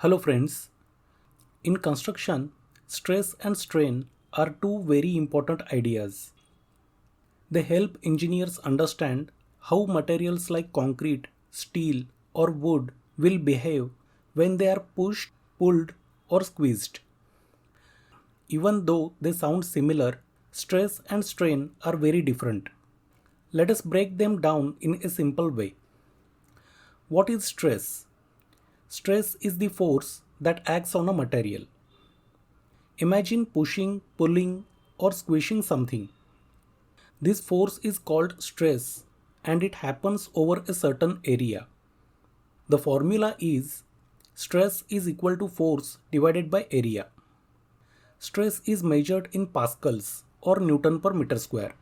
Hello friends. In construction, stress and strain are two very important ideas. They help engineers understand how materials like concrete, steel, or wood will behave when they are pushed, pulled, or squeezed. Even though they sound similar, stress and strain are very different. Let us break them down in a simple way. What is stress? Stress is the force that acts on a material. Imagine pushing, pulling, or squishing something. This force is called stress and it happens over a certain area. The formula is stress is equal to force divided by area. Stress is measured in pascals or Newton per meter square.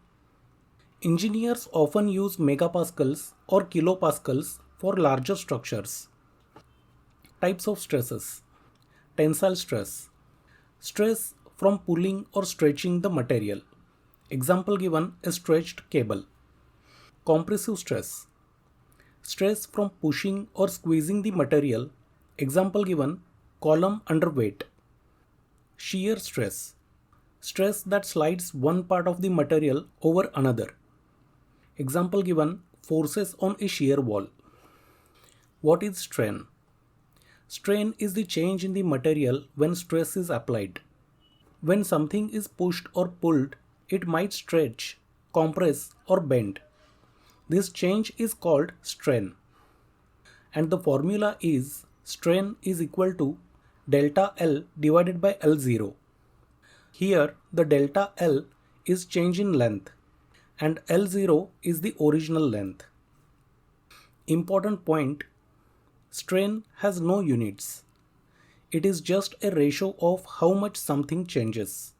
Engineers often use megapascals or kilopascals for larger structures. Types of stresses. Tensile stress. Stress from pulling or stretching the material. Example given, a stretched cable. Compressive stress. Stress from pushing or squeezing the material. Example given, column under weight. Shear stress. Stress that slides one part of the material over another. Example given, forces on a shear wall. What is strain? Strain is the change in the material when stress is applied. When something is pushed or pulled, it might stretch, compress, or bend. This change is called strain. And the formula is strain is equal to delta L divided by L0. Here, the delta L is change in length and L0 is the original length. Important point: strain has no units. It is just a ratio of how much something changes.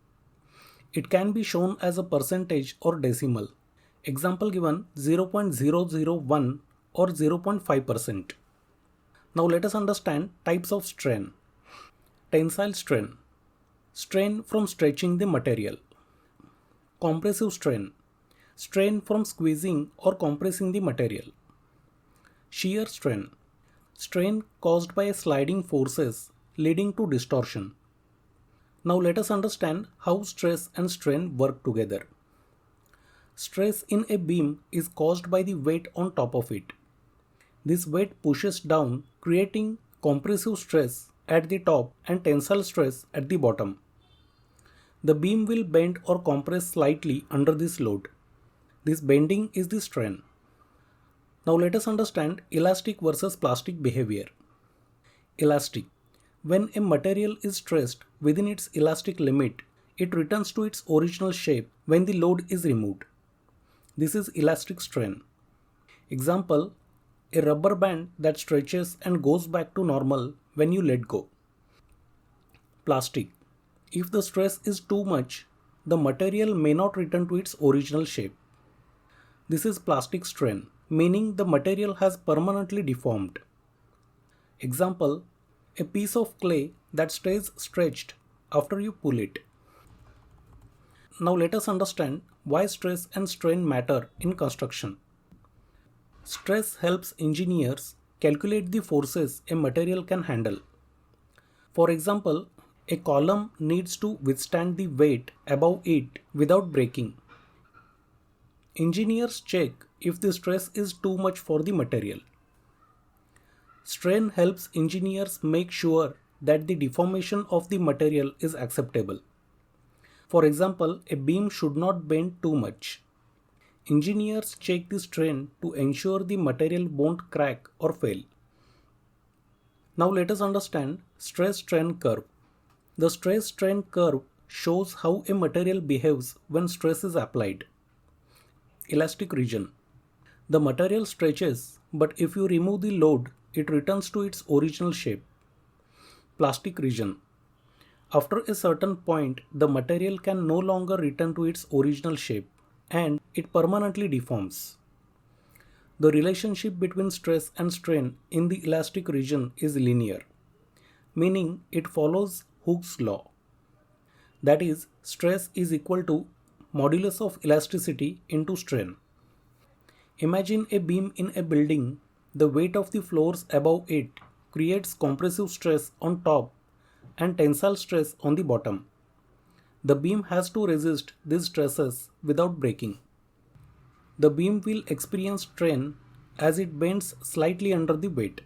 It can be shown as a percentage or decimal. Example given, 0.001 or 0.5%. Now let us understand types of strain. Tensile strain. Strain from stretching the material. Compressive strain. Strain from squeezing or compressing the material. Shear strain. Strain caused by sliding forces leading to distortion. Now let us understand how stress and strain work together. Stress in a beam is caused by the weight on top of it. This weight pushes down, creating compressive stress at the top and tensile stress at the bottom. The beam will bend or compress slightly under this load. This bending is the strain. Now let us understand elastic versus plastic behavior. Elastic. When a material is stressed within its elastic limit, it returns to its original shape when the load is removed. This is elastic strain. Example, a rubber band that stretches and goes back to normal when you let go. Plastic. If the stress is too much, the material may not return to its original shape. This is plastic strain, meaning the material has permanently deformed. Example, a piece of clay that stays stretched after you pull it. Now let us understand why stress and strain matter in construction. Stress helps engineers calculate the forces a material can handle. For example, a column needs to withstand the weight above it without breaking. Engineers check if the stress is too much for the material. Strain helps engineers make sure that the deformation of the material is acceptable. For example, a beam should not bend too much. Engineers check the strain to ensure the material won't crack or fail. Now let us understand stress-strain curve. The stress-strain curve shows how a material behaves when stress is applied. Elastic region. The material stretches, but if you remove the load, it returns to its original shape. Plastic region. After a certain point, the material can no longer return to its original shape and it permanently deforms. The relationship between stress and strain in the elastic region is linear, meaning it follows Hooke's law. That is, stress is equal to modulus of elasticity into strain. Imagine a beam in a building. The weight of the floors above it creates compressive stress on top and tensile stress on the bottom. The beam has to resist these stresses without breaking. The beam will experience strain as it bends slightly under the weight.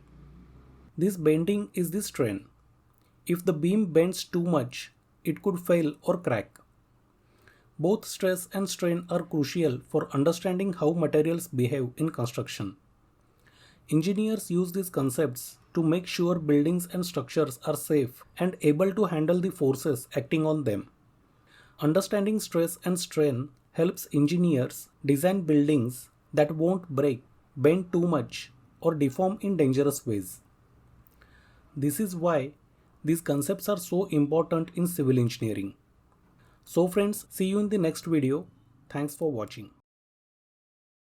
This bending is the strain. If the beam bends too much, it could fail or crack. Both stress and strain are crucial for understanding how materials behave in construction. Engineers use these concepts to make sure buildings and structures are safe and able to handle the forces acting on them. Understanding stress and strain helps engineers design buildings that won't break, bend too much, or deform in dangerous ways. This is why these concepts are so important in civil engineering. So friends, see you in the next video. Thanks for watching.